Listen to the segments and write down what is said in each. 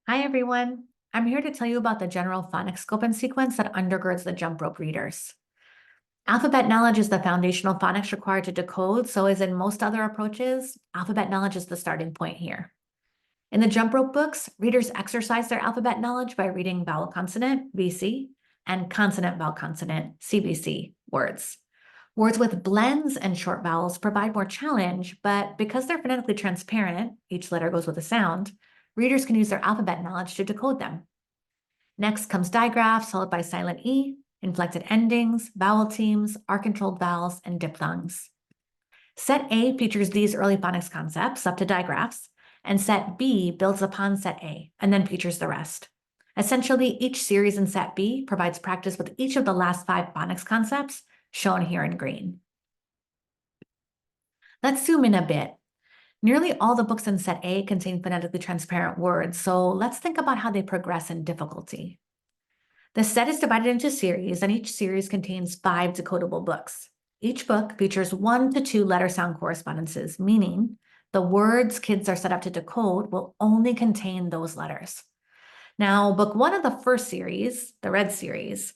Hi, everyone. I'm here to tell you about the general phonics scope and sequence that undergirds the jump rope readers. Alphabet knowledge is the foundational phonics required to decode, so as in most other approaches, alphabet knowledge is the starting point here. In the jump rope books, readers exercise their alphabet knowledge by reading vowel consonant, VC, and consonant vowel consonant, CVC, words. Words with blends and short vowels provide more challenge, but because they're phonetically transparent, each letter goes with a sound, readers can use their alphabet knowledge to decode them. Next comes digraphs, followed by silent E, inflected endings, vowel teams, R-controlled vowels, and diphthongs. Set A features these early phonics concepts up to digraphs, and set B builds upon set A and then features the rest. Essentially, each series in set B provides practice with each of the last 5 phonics concepts, shown here in green. Let's zoom in a bit. Nearly all the books in set A contain phonetically transparent words, so let's think about how they progress in difficulty. The set is divided into series, and each series contains 5 decodable books. Each book features 1 to 2 letter sound correspondences, meaning the words kids are set up to decode will only contain those letters. Now, book 1 of the first series, the red series,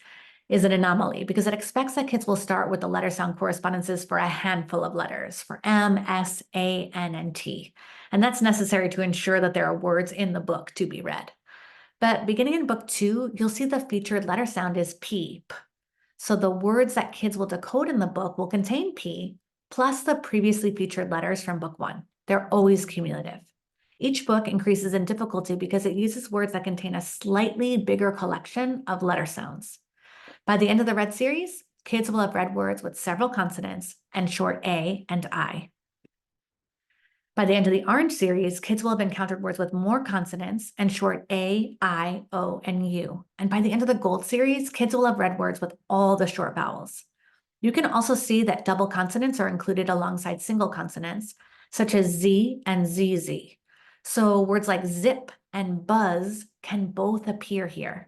is an anomaly because it expects that kids will start with the letter sound correspondences for a handful of letters, for M, S, A, N, and T. And that's necessary to ensure that there are words in the book to be read. But beginning in book 2, you'll see the featured letter sound is P. So the words that kids will decode in the book will contain P, plus the previously featured letters from book 1. They're always cumulative. Each book increases in difficulty because it uses words that contain a slightly bigger collection of letter sounds. By the end of the red series, kids will have read words with several consonants and short A and I. By the end of the orange series, kids will have encountered words with more consonants and short A, I, O, and U. And by the end of the gold series, kids will have read words with all the short vowels. You can also see that double consonants are included alongside single consonants, such as Z and ZZ. So words like zip and buzz can both appear here.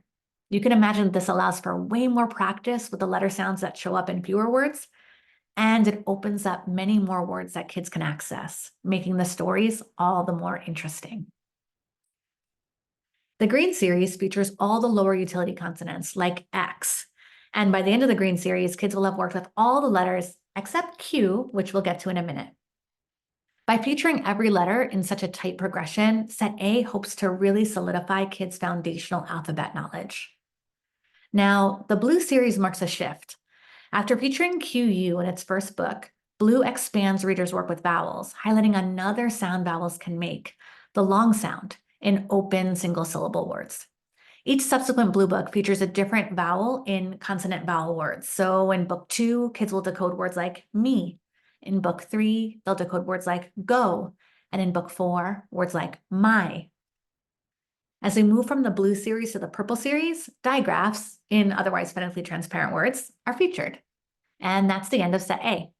You can imagine this allows for way more practice with the letter sounds that show up in fewer words, and it opens up many more words that kids can access, making the stories all the more interesting. The green series features all the lower utility consonants like X. And by the end of the green series, kids will have worked with all the letters except Q, which we'll get to in a minute. By featuring every letter in such a tight progression, Set A hopes to really solidify kids' foundational alphabet knowledge. Now, the blue series marks a shift. After featuring QU in its first book, Blue expands readers' work with vowels, highlighting another sound vowels can make, the long sound, in open single-syllable words. Each subsequent Blue book features a different vowel in consonant vowel words. So in book 2, kids will decode words like me. In book 3, they'll decode words like go. And in book 4, words like my. As we move from the blue series to the purple series, digraphs, in otherwise phonetically transparent words, are featured. And that's the end of set A.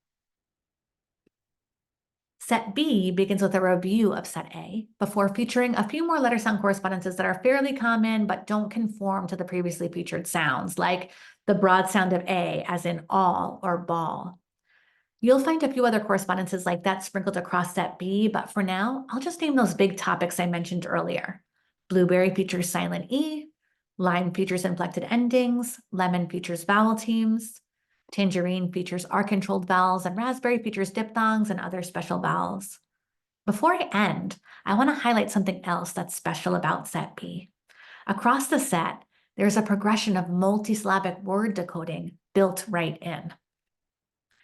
Set B begins with a review of set A before featuring a few more letter sound correspondences that are fairly common but don't conform to the previously featured sounds, like the broad sound of A, as in all or ball. You'll find a few other correspondences like that sprinkled across set B, but for now, I'll just name those big topics I mentioned earlier. Blueberry features silent E, lime features inflected endings, lemon features vowel teams, tangerine features R-controlled vowels, and raspberry features diphthongs and other special vowels. Before I end, I want to highlight something else that's special about set B. Across the set, there's a progression of multisyllabic word decoding built right in.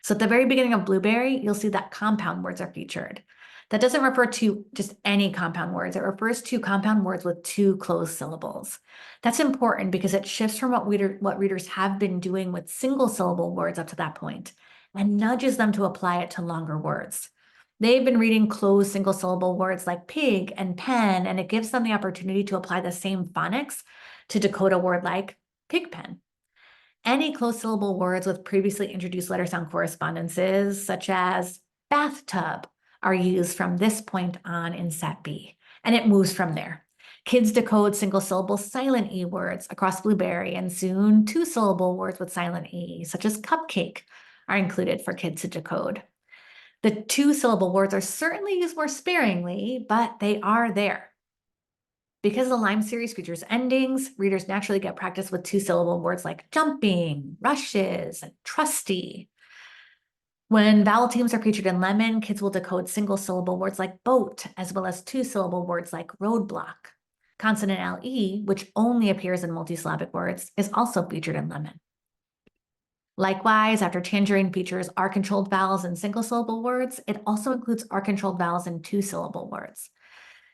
So at the very beginning of Blueberry, you'll see that compound words are featured. That doesn't refer to just any compound words. It refers to compound words with 2 closed syllables. That's important because it shifts from what readers have been doing with single syllable words up to that point and nudges them to apply it to longer words. They've been reading closed single syllable words like pig and pen, and it gives them the opportunity to apply the same phonics to decode a word like pig pen. Any closed syllable words with previously introduced letter sound correspondences, such as bathtub, are used from this point on in set B, and it moves from there. Kids decode single-syllable silent E words across Blueberry, and soon 2-syllable words with silent E, such as cupcake, are included for kids to decode. The 2-syllable words are certainly used more sparingly, but they are there. Because the Lime series features endings, readers naturally get practice with two-syllable words like jumping, rushes, and trusty. When vowel teams are featured in Lemon, kids will decode single-syllable words like boat, as well as two-syllable words like roadblock. Consonant LE, which only appears in multisyllabic words, is also featured in Lemon. Likewise, after Tangerine features R-controlled vowels in single-syllable words, it also includes R-controlled vowels in two-syllable words.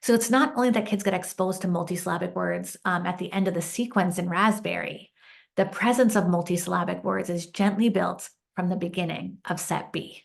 So it's not only that kids get exposed to multisyllabic words at the end of the sequence in Raspberry, the presence of multisyllabic words is gently built from the beginning of set B.